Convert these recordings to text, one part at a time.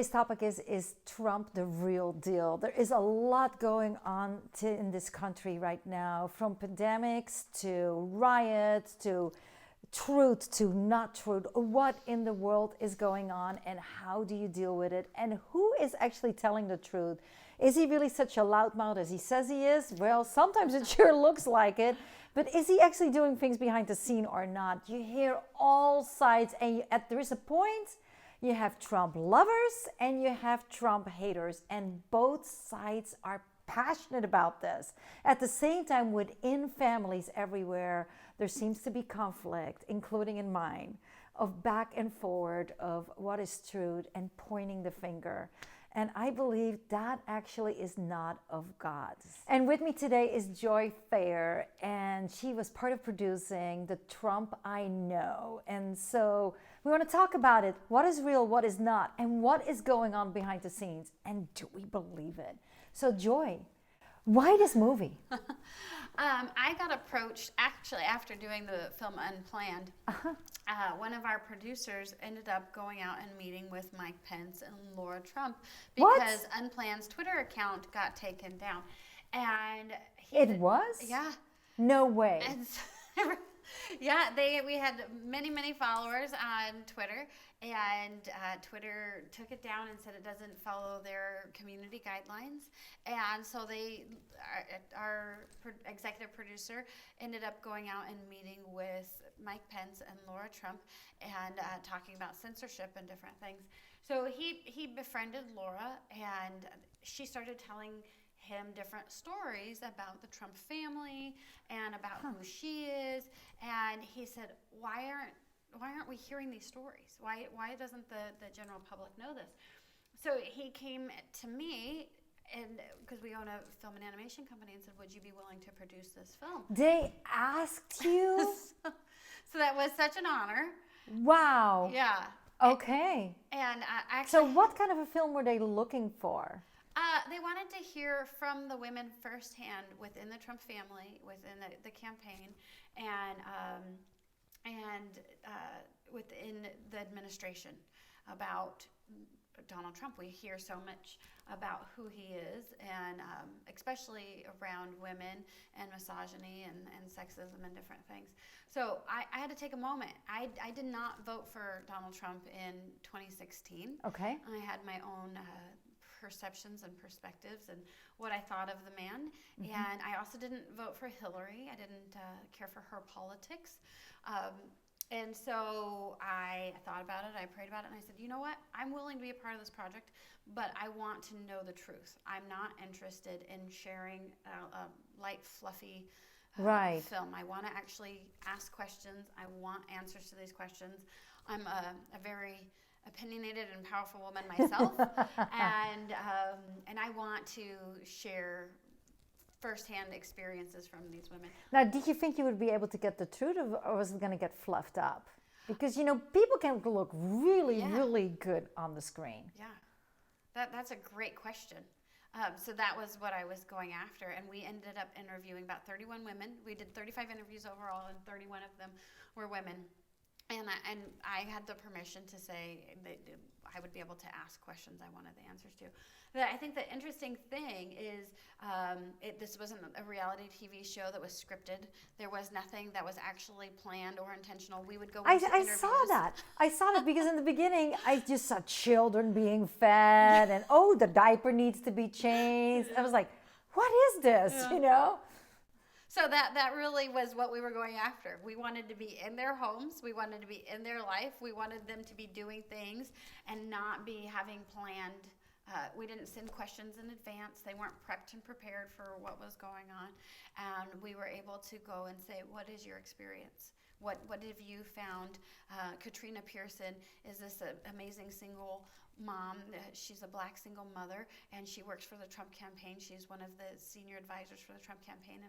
today's topic is Trump the real deal? There is a lot going on in this country right now, from pandemics to riots to truth to not truth. What in the world is going on, and how do you deal with it? And who is actually telling the truth? Is he really such a loudmouth as he says he is? Well, sometimes it sure looks like it. But is he actually doing things behind the scene or not? You hear all sides, and there is a point. You have Trump lovers and you have Trump haters, and both sides are passionate about this. At the same time, within families everywhere, there seems to be conflict, including in mine, of back and forward of what is truth and pointing the finger. And I believe that actually is not of God. And with me today is Joy Thayer, and she was part of producing the Trump I Know. And so we want to talk about it. What is real, what is not, and what is going on behind the scenes, and do we believe it? So Joy, why this movie? I got approached actually after doing the film Unplanned. One of our producers ended up going out and meeting with Mike Pence and Laura Trump because Unplanned's Twitter account got taken down. And it was? Yeah. No way. And so, yeah, we had many followers on Twitter, and Twitter took it down and said it doesn't follow their community guidelines. And so our executive producer ended up going out and meeting with Mike Pence and Laura Trump and talking about censorship and different things. So he befriended Laura, and she started telling him different stories about the Trump family and about who she is, and he said, why aren't we hearing these stories? Why doesn't the general public know this? So he came to me, and because we own a film and animation company, and said, would you be willing to produce this film? They asked you? So that was such an honor. Wow. Yeah. Okay. And actually, so what kind of a film were they looking for? They wanted to hear from the women firsthand within the Trump family, within the campaign, and within the administration about Donald Trump. We hear so much about who he is, and especially around women and misogyny and sexism and different things. So I had to take a moment. I did not vote for Donald Trump in 2016. Okay. I had my own perceptions and perspectives and what I thought of the man. Mm-hmm. And I also didn't vote for Hillary. I didn't care for her politics. And so I thought about it, I prayed about it, and I said, you know what? I'm willing to be a part of this project, but I want to know the truth. I'm not interested in sharing a light, fluffy film. I want to actually ask questions. I want answers to these questions. I'm a very opinionated and powerful woman myself, and I want to share firsthand experiences from these women. Now, did you think you would be able to get the truth, or was it going to get fluffed up? Because people can look really good on the screen. Yeah, that's a great question. So that was what I was going after, and we ended up interviewing about 31 women. We did 35 interviews overall, and 31 of them were women. And I had the permission to say that I would be able to ask questions I wanted the answers to. But I think the interesting thing is this wasn't a reality TV show that was scripted. There was nothing that was actually planned or intentional. We would go into interviews. I saw that because in the beginning I just saw children being fed and the diaper needs to be changed. I was like, what is this? Yeah. So that really was what we were going after. We wanted to be in their homes. We wanted to be in their life. We wanted them to be doing things and not be having planned. We didn't send questions in advance. They weren't prepped and prepared for what was going on. And we were able to go and say, what is your experience? What have you found? Katrina Pearson is this amazing single mom. She's a black single mother, and she works for the Trump campaign. She's one of the senior advisors for the Trump campaign,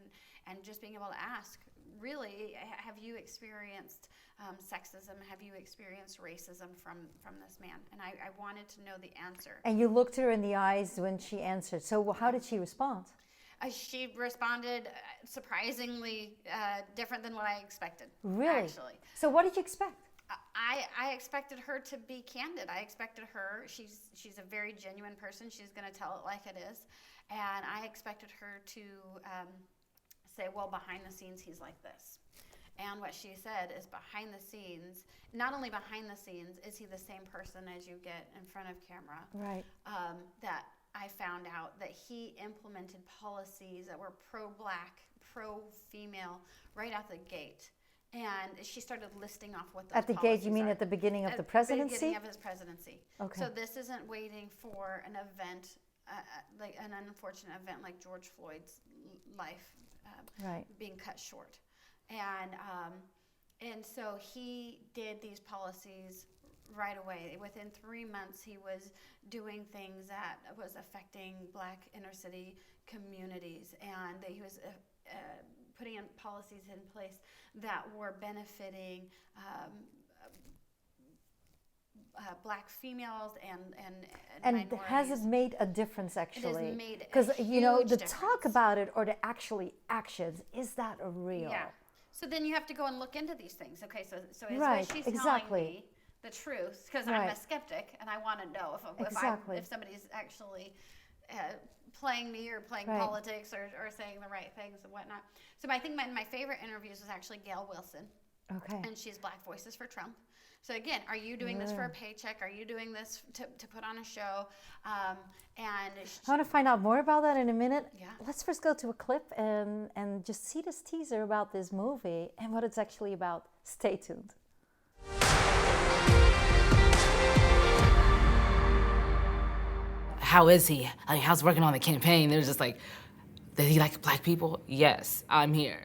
and just being able to ask, really, have you experienced sexism? Have you experienced racism from this man? And I wanted to know the answer. And you looked her in the eyes when she answered. So how did she respond? She responded surprisingly different than what I expected. Really? Actually. So what did you expect? I expected her to be candid. I expected her, she's a very genuine person. She's going to tell it like it is. And I expected her to say, well, behind the scenes, he's like this. And what she said is behind the scenes, not only behind the scenes, is he the same person as you get in front of camera. Right. That I found out that he implemented policies that were pro-black, pro-female right out the gate. And she started listing off what those At the gate, you mean are. at the beginning of the presidency? At the beginning of his presidency. Okay. So this isn't waiting for an event, like an unfortunate event like George Floyd's life Right. being cut short. And so he did these policies right away. Within 3 months, he was doing things that was affecting Black inner city communities, and he was putting in policies in place that were benefiting Black females and minorities. Has it made a difference, actually? It has made because a you know, huge the difference. talk about it or the actually actions, is that real? Yeah. So then you have to go and look into these things. Okay, so is Right, what she's exactly. telling me the truth? Because I'm a Right. skeptic and I want to know Exactly. if somebody's actually playing me or playing Right. politics or saying the right things and whatnot. So I think my favorite interviews was actually Gail Wilson. Okay. And she's Black Voices for Trump. So again, are you doing this for a paycheck? Are you doing this to put on a show? I want to find out more about that in a minute. Yeah. Let's first go to a clip and just see this teaser about this movie and what it's actually about. Stay tuned. How is he? I mean, how's working on the campaign? They're just like, does he like Black people? Yes, I'm here.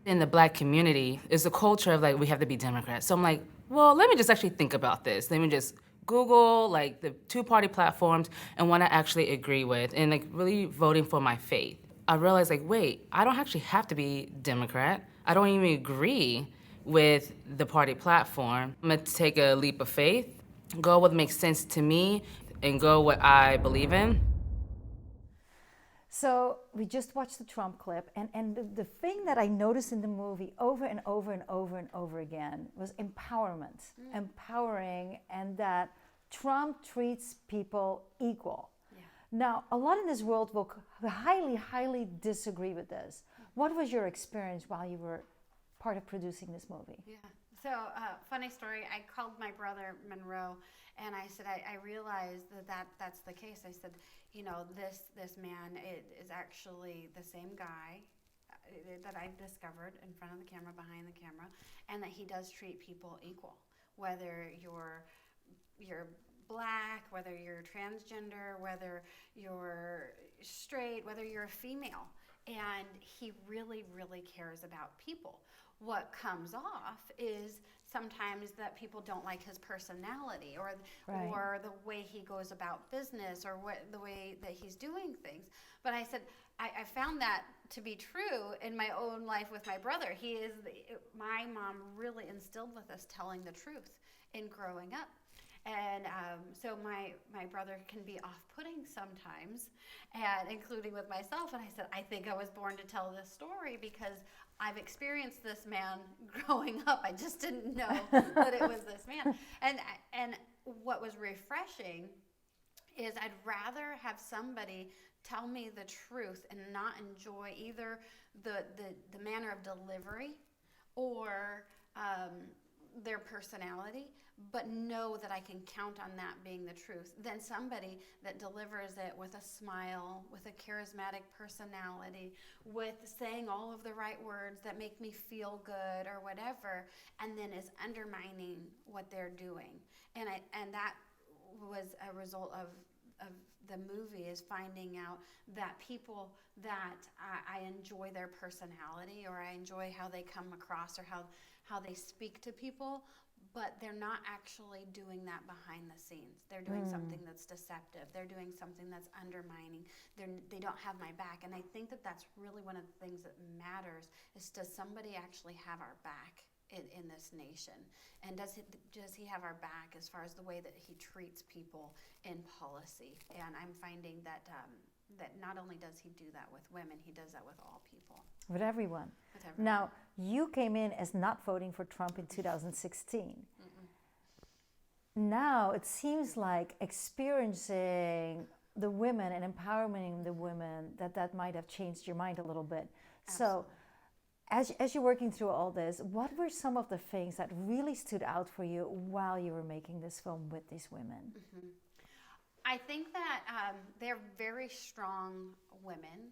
In the Black community, it's a culture of like, we have to be Democrats. So I'm like, well, let me just actually think about this. Let me just Google like the two-party platforms and one I actually agree with and like really voting for my faith. I realized like, wait, I don't actually have to be Democrat. I don't even agree with the party platform. I'm gonna take a leap of faith, go what makes sense to me, and go what I believe in. So we just watched the Trump clip, and the thing that I noticed in the movie over and over and over and over again was empowerment, empowering, and that Trump treats people equal. Yeah. Now, a lot in this world will highly disagree with this. What was your experience while you were part of producing this movie? Yeah. So, funny story, I called my brother Monroe and I said, I realized that's the case. I said, you know, this man is actually the same guy that I discovered in front of the camera, behind the camera, and that he does treat people equal, whether you're Black, whether you're transgender, whether you're straight, whether you're a female. And he really, really cares about people. What comes off is sometimes that people don't like his personality or the way he goes about business or the way that he's doing things. But I said, I found that to be true in my own life with my brother. My mom really instilled with us telling the truth in growing up. And so my brother can be off-putting sometimes, and including with myself. And I said, I think I was born to tell this story because I've experienced this man growing up. I just didn't know that it was this man. And what was refreshing is I'd rather have somebody tell me the truth and not enjoy either the manner of delivery or their personality, but know that I can count on that being the truth, than somebody that delivers it with a smile, with a charismatic personality, with saying all of the right words that make me feel good or whatever, and then is undermining what they're doing. And that was a result of the movie, is finding out that people that I enjoy their personality, or I enjoy how they come across, or how they speak to people, but they're not actually doing that behind the scenes. They're doing something that's deceptive. They're doing something that's undermining. They don't have my back. And I think that that's really one of the things that matters, is does somebody actually have our back in this nation? And does he have our back as far as the way that he treats people in policy? And I'm finding that that not only does he do that with women, he does that with all people. With everyone. With everyone. Now, you came in as not voting for Trump in 2016. Now it seems like experiencing the women and empowering the women, that might have changed your mind a little bit. Absolutely. So as you're working through all this, what were some of the things that really stood out for you while you were making this film with these women? I think that they're very strong women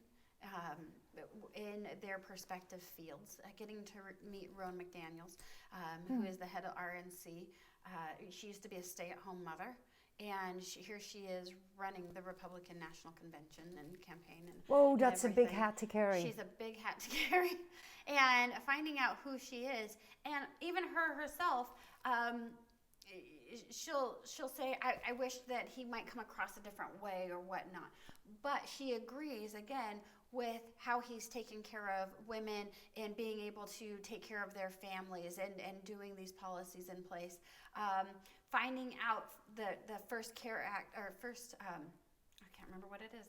in their respective fields. Getting to meet Roan McDaniels, who is the head of RNC. She used to be a stay-at-home mother, and here she is running the Republican National Convention and campaign. And Whoa, that's everything. a big hat to carry. She's a big hat to carry. And finding out who she is, and even her herself, she'll say, I wish that he might come across a different way or whatnot. But she agrees, again, with how he's taking care of women and being able to take care of their families and doing these policies in place. Finding out the first CARE Act, or first, I can't remember what it is.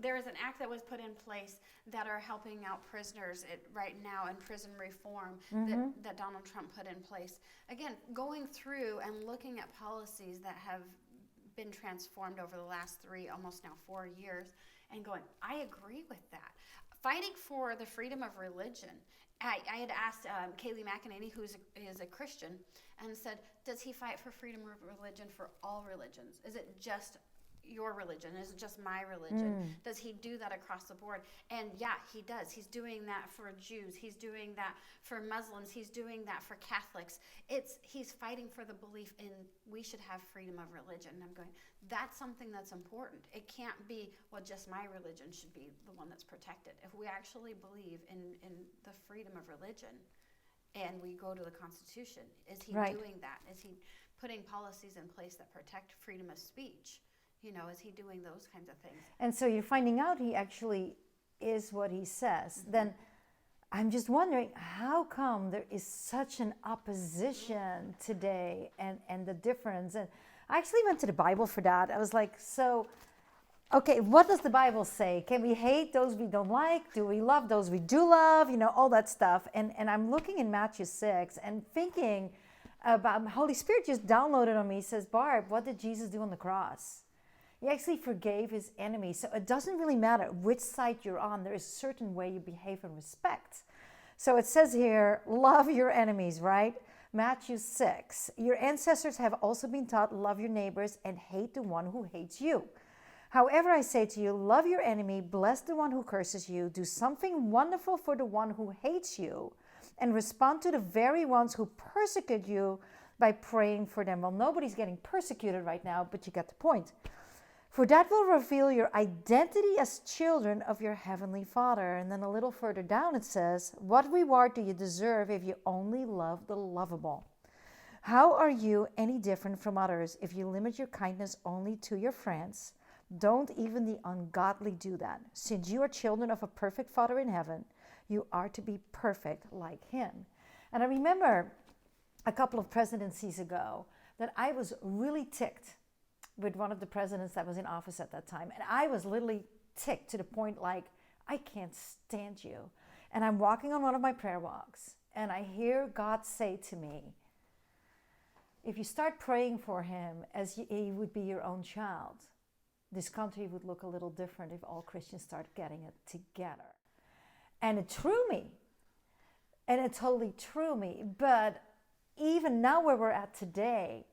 There is an act that was put in place that are helping out prisoners right now in prison reform that Donald Trump put in place. Again, going through and looking at policies that have been transformed over the last 3, almost now 4 years, and going, I agree with that. Fighting for the freedom of religion. I had asked Kayleigh McEnany, who is a Christian, and said, does he fight for freedom of religion for all religions? Is it just your religion? Is it just my religion? Does he do that across the board? And yeah, he does. He's doing that for Jews. He's doing that for Muslims. He's doing that for Catholics. He's fighting for the belief in we should have freedom of religion. And I'm going, that's something that's important. It can't be, well, just my religion should be the one that's protected. If we actually believe in the freedom of religion and we go to the Constitution, is he doing that? Is he putting policies in place that protect freedom of speech? Is he doing those kinds of things? And so you're finding out he actually is what he says. Then I'm just wondering, how come there is such an opposition today and the difference? And I actually went to the Bible for that. I was like, okay, what does the Bible say? Can we hate those we don't like? Do we love those we do love? All that stuff. And I'm looking in Matthew 6 and thinking about, Holy Spirit just downloaded on me, says, Barb, what did Jesus do on the cross? He actually forgave his enemies. So it doesn't really matter which side you're on. There is a certain way you behave and respect. So it says here, love your enemies, right? Matthew 6. Your ancestors have also been taught, love your neighbors and hate the one who hates you. However, I say to you, love your enemy, bless the one who curses you, do something wonderful for the one who hates you, and respond to the very ones who persecute you by praying for them. Well, nobody's getting persecuted right now, but you get the point. For that will reveal your identity as children of your heavenly Father. And then a little further down it says, what reward do you deserve if you only love the lovable? How are you any different from others if you limit your kindness only to your friends? Don't even the ungodly do that. Since you are children of a perfect Father in heaven, you are to be perfect like him. And I remember a couple of presidencies ago that I was really ticked with one of the presidents that was in office at that time. And I was literally ticked to the point like, I can't stand you. And I'm walking on one of my prayer walks and I hear God say to me, if you start praying for him as he would be your own child, this country would look a little different if all Christians start getting it together. And it threw me. And it totally threw me. But even now where we're at today,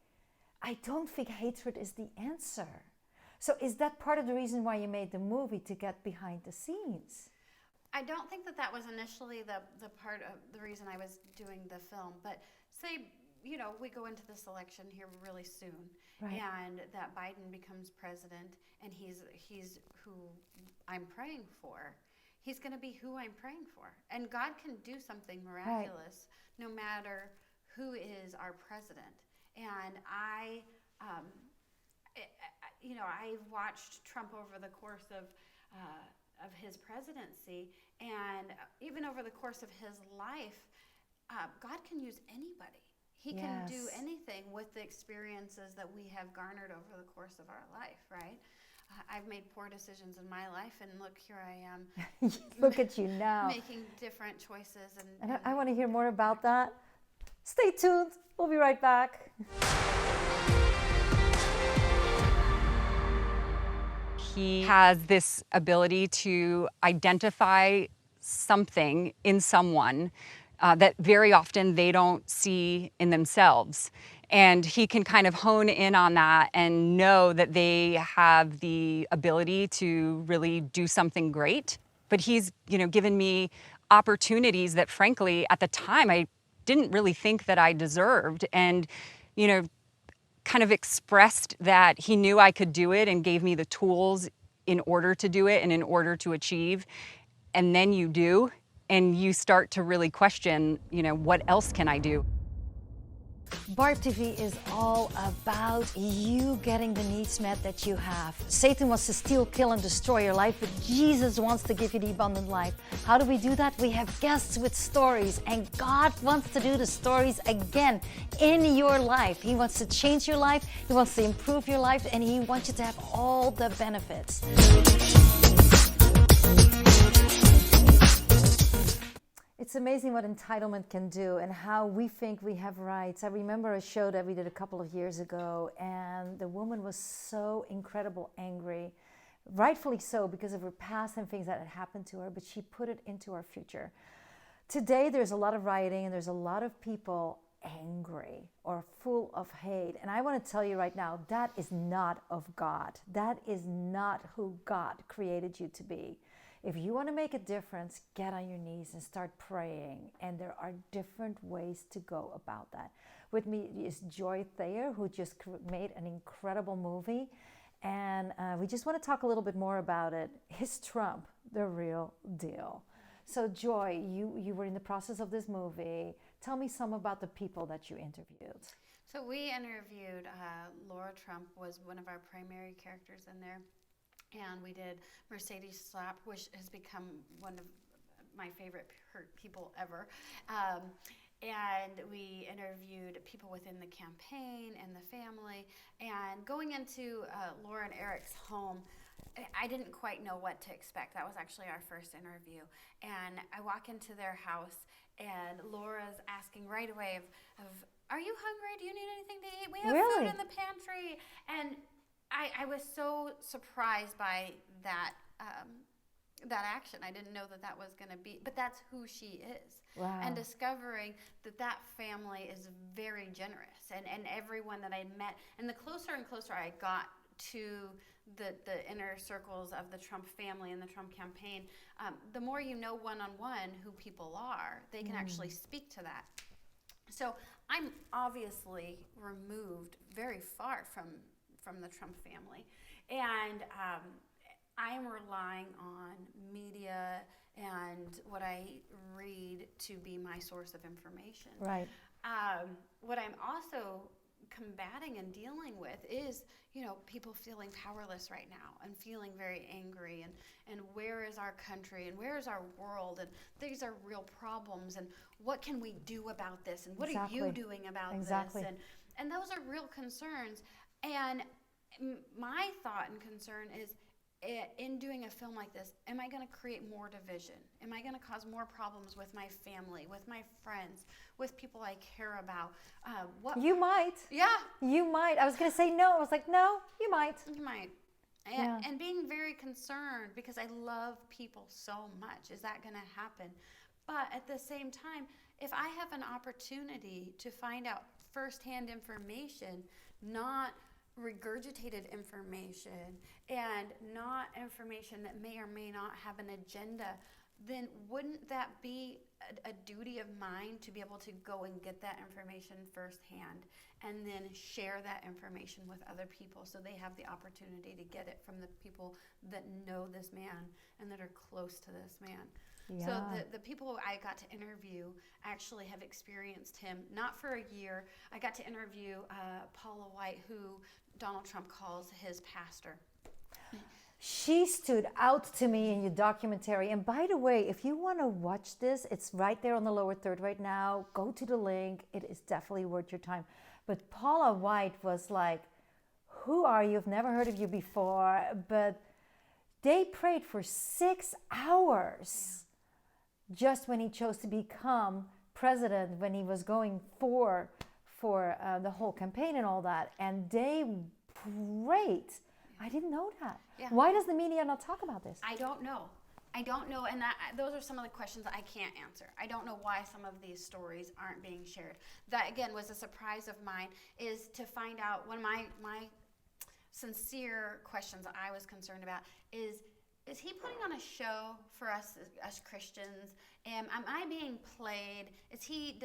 I don't think hatred is the answer. So is that part of the reason why you made the movie, to get behind the scenes? I don't think that was initially the part of the reason I was doing the film. But say, we go into this election here really soon, and that Biden becomes president, and he's who I'm praying for. He's going to be who I'm praying for. And God can do something miraculous no matter who is our president. And I've watched Trump over the course of his presidency, and even over the course of his life, God can use anybody. He can do anything with the experiences that we have garnered over the course of our life, right? I've made poor decisions in my life, and look, here I am. Look at you now. Making different choices. And I want to hear more about that. Stay tuned. We'll be right back. He has this ability to identify something in someone that very often they don't see in themselves. And he can kind of hone in on that and know that they have the ability to really do something great. But he's, given me opportunities that, frankly, at the time I didn't really think that I deserved. And, kind of expressed that he knew I could do it and gave me the tools in order to do it and in order to achieve. And then you do, and you start to really question, what else can I do? Barb TV is all about you getting the needs met that you have. Satan wants to steal, kill, and destroy your life, but Jesus wants to give you the abundant life. How do we do that? We have guests with stories, and God wants to do the stories again in your life. He wants to change your life, He wants to improve your life, and He wants you to have all the benefits. It's amazing what entitlement can do and how we think we have rights. I remember a show that we did a couple of years ago, and the woman was so incredible angry, rightfully so, because of her past and things that had happened to her, but she put it into our future. Today, there's a lot of rioting and there's a lot of people angry or full of hate. And I want to tell you right now, that is not of God. That is not who God created you to be. If you want to make a difference, get on your knees and start praying. And there are different ways to go about that. With me is Joy Thayer, who just made an incredible movie. And we just want to talk a little bit more about it. Is Trump the real deal? So Joy, you were in the process of this movie. Tell me some about the people that you interviewed. So we interviewed Laura Trump, was one of our primary characters in there. And we did Mercedes Slap, which has become one of my favorite people ever. And we interviewed people within the campaign and the family. And going into Laura and Eric's home, I didn't quite know what to expect. That was actually our first interview. And I walk into their house, and Laura's asking right away of are you hungry? Do you need anything to eat? We have food in the pantry. And I was so surprised by that action. I didn't know that was going to be, but that's who she is. Wow. And discovering that family is very generous, and everyone that I met, and the closer and closer I got to the inner circles of the Trump family and the Trump campaign, the more you know one-on-one who people are, they can actually speak to that. So I'm obviously removed very far from the Trump family. And I'm relying on media and what I read to be my source of information. Right. What I'm also combating and dealing with is, people feeling powerless right now and feeling very angry, and where is our country and where is our world, and these are real problems, and what can we do about this, and what are you doing about this? And those are real concerns. And my thought and concern is, in doing a film like this, am I going to create more division? Am I going to cause more problems with my family, with my friends, with people I care about? You might. Yeah. You might. I was going to say no. I was like, no, you might. You might. And being very concerned, because I love people so much. Is that going to happen? But at the same time, if I have an opportunity to find out firsthand information, not regurgitated information, and not information that may or may not have an agenda, then wouldn't that be a duty of mine to be able to go and get that information firsthand and then share that information with other people so they have the opportunity to get it from the people that know this man and that are close to this man? Yeah. So the people I got to interview actually have experienced him, not for a year. I got to interview Paula White, who Donald Trump calls his pastor. She stood out to me in your documentary. And by the way, if you want to watch this, it's right there on the lower third right now. Go to the link. It is definitely worth your time. But Paula White was like, who are you? I've never heard of you before. But they prayed for 6 hours just when he chose to become president, when he was going for the whole campaign and all that. And they prayed. I didn't know that. Yeah. Why does the media not talk about this? I don't know. And those are some of the questions I can't answer. I don't know why some of these stories aren't being shared. That, again, was a surprise of mine, is to find out, one of my sincere questions I was concerned about is he putting on a show for us as Christians? Am I being played? Is he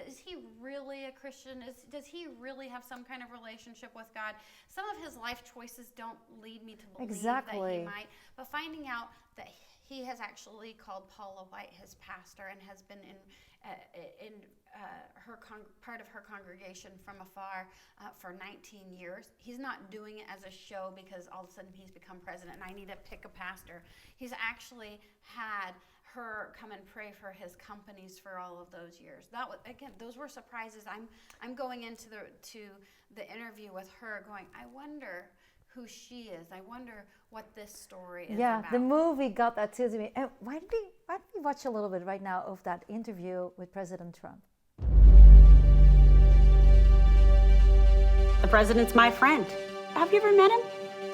really a Christian? Does he really have some kind of relationship with God? Some of his life choices don't lead me to believe that he might. But finding out that he has actually called Paula White his pastor and has been in part of her congregation from afar for 19 years. He's not doing it as a show because all of a sudden he's become president and I need to pick a pastor. He's actually had her come and pray for his companies for all of those years. That was, again, those were surprises. I'm going into the interview with her going, I wonder who she is. I wonder what this story is about. Yeah, the movie got that too to me. And why don't we watch a little bit right now of that interview with President Trump? The president's my friend. Have you ever met him?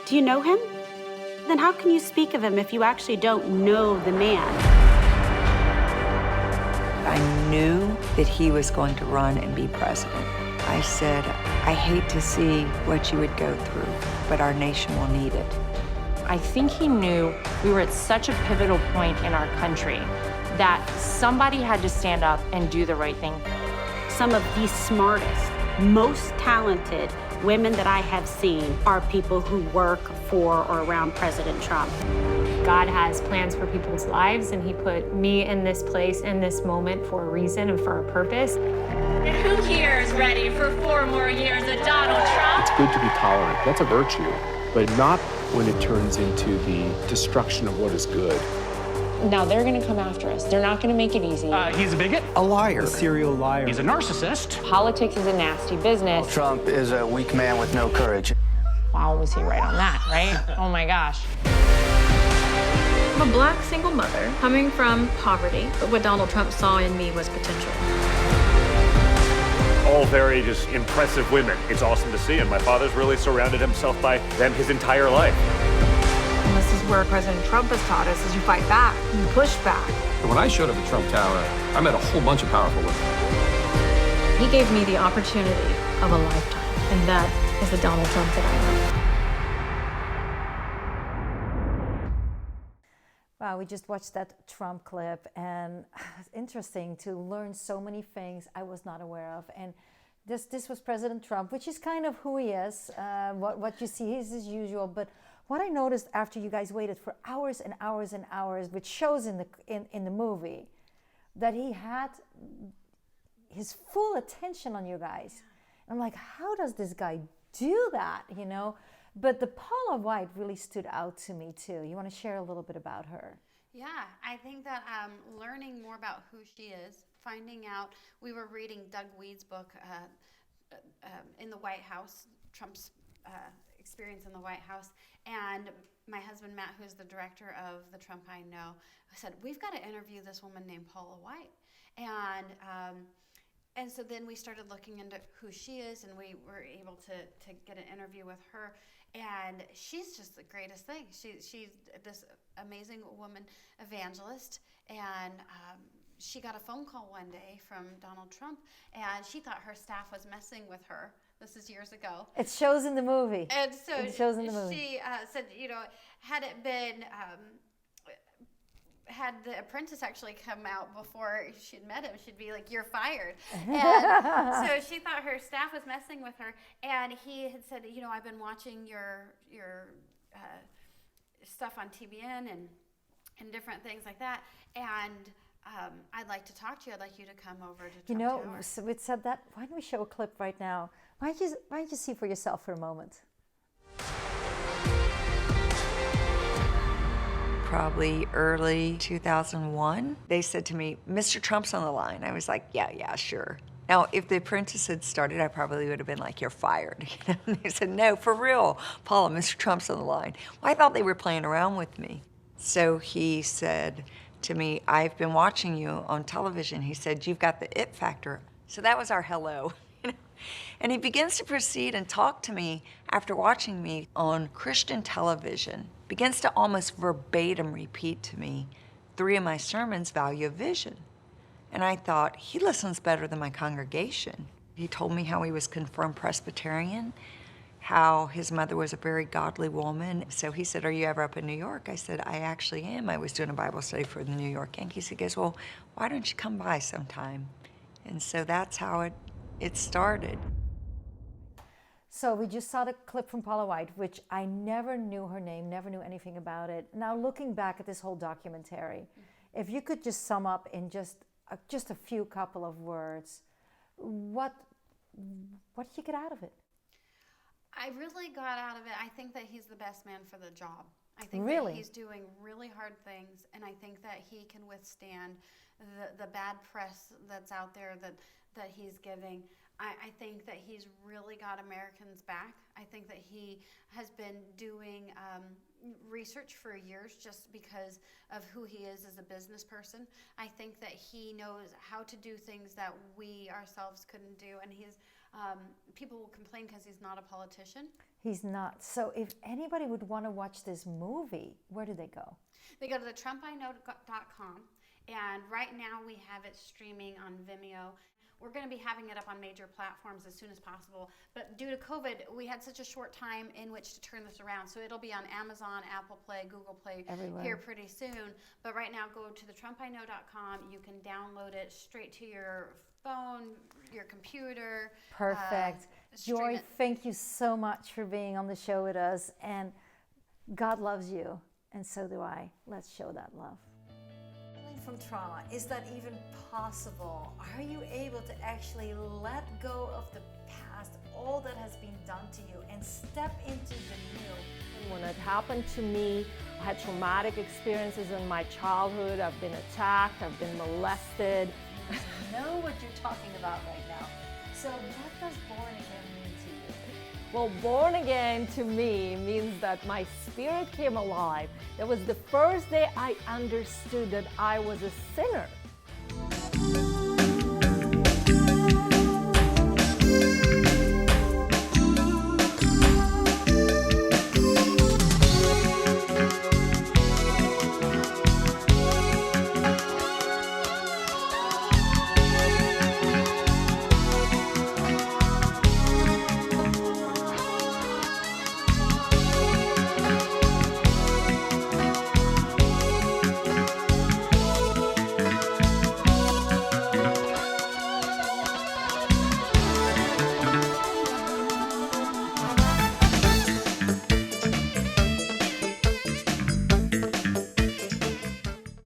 Do you know him? Then how can you speak of him if you actually don't know the man? I knew that he was going to run and be president. I said, I hate to see what you would go through, but our nation will need it. I think he knew we were at such a pivotal point in our country that somebody had to stand up and do the right thing. Some of the smartest, most talented women that I have seen are people who work for or around President Trump. God has plans for people's lives, and he put me in this place, in this moment, for a reason and for a purpose. And who here is ready for 4 more years of Donald Trump? It's good to be tolerant. That's a virtue, but not when it turns into the destruction of what is good. Now they're going to come after us. They're not going to make it easy. He's a bigot. A liar. A serial liar. He's a narcissist. Politics is a nasty business. Trump is a weak man with no courage. Wow, was he right on that, right? Oh my gosh. I'm a black single mother coming from poverty, but what Donald Trump saw in me was potential. All very just impressive women. It's awesome to see, and my father's really surrounded himself by them his entire life. And this is where President Trump has taught us, is you fight back, you push back. When I showed up at Trump Tower, I met a whole bunch of powerful women. He gave me the opportunity of a lifetime, and that is the Donald Trump that I know. Wow, we just watched that Trump clip, and it's interesting to learn so many things I was not aware of. And this was President Trump, which is kind of who he is. What you see is his usual. But what I noticed after you guys waited for hours and hours and hours, which shows in the movie, that he had his full attention on you guys. And I'm like, how does this guy do that? You know. But the Paula White really stood out to me too. You want to share a little bit about her? Yeah, I think that learning more about who she is, finding out, we were reading Doug Weed's book in the White House, Trump's experience in the White House, and my husband Matt, who's the director of the Trump I Know, said, we've got to interview this woman named Paula White. And so then we started looking into who she is, and we were able to get an interview with her. And she's just the greatest thing. She's this amazing woman evangelist, and she got a phone call one day from Donald Trump, and she thought her staff was messing with her. This is years ago. It shows in the movie. And so it shows in the movie. She said, you know, had it been... had the apprentice actually come out before she'd met him, she'd be like, you're fired. And so she thought her staff was messing with her, and he had said, you know, I've been watching your stuff on TBN and different things like that, and I'd like to talk to you. I'd like you to come over to Trump You know, Tower. so it said that. Why don't we show a clip right now? Why don't you see for yourself for a moment? probably early 2001. They said to me, Mr. Trump's on the line. I was like, yeah, sure. Now, if The Apprentice had started, I probably would have been like, you're fired. They said, no, for real, Paula, Mr. Trump's on the line. Well, I thought they were playing around with me. So he said to me, I've been watching you on television. He said, you've got the it factor. So that was our hello. And he begins to proceed and talk to me after watching me on Christian television, begins to almost verbatim repeat to me 3 of my sermons, Value of Vision. And I thought, he listens better than my congregation. He told me how he was confirmed Presbyterian, how his mother was a very godly woman. So he said, are you ever up in New York? I said, I actually am. I was doing a Bible study for the New York Yankees. He goes, well, why don't you come by sometime? And so that's how it started. So we just saw the clip from Paula White, which I never knew her name, never knew anything about it. Now looking back at this whole documentary, if you could just sum up in just a few couple of words, what did you get out of it? I really got out of it, I think that he's the best man for the job. I think Really? that he's doing really hard things, and I think that he can withstand the bad press that's out there that he's giving. I think that he's really got Americans back. I think that he has been doing research for years just because of who he is as a business person. I think that he knows how to do things that we ourselves couldn't do, and he's people will complain because he's not a politician. He's not. So if anybody would want to watch this movie, where do they go? They go to theTrumpIKnow.com, and right now we have it streaming on Vimeo. We're going to be having it up on major platforms as soon as possible, but due to COVID, we had such a short time in which to turn this around. So it'll be on Amazon, Apple Play, Google Play Everywhere. Here pretty soon. But right now, go to theTrumpIKnow.com. You can download it straight to your phone, your computer. Perfect. Joy, thank you so much for being on the show with us. And God loves you, and so do I. Let's show that love. From trauma, is that even possible? Are you able to actually let go of the past, all that has been done to you, and step into the new? When it happened to me, I had traumatic experiences in my childhood. I've been attacked, I've been molested. I know what you're talking about right now. So what does born again mean to you? Well, born again to me means that my spirit came alive. That was the first day I understood that I was a sinner.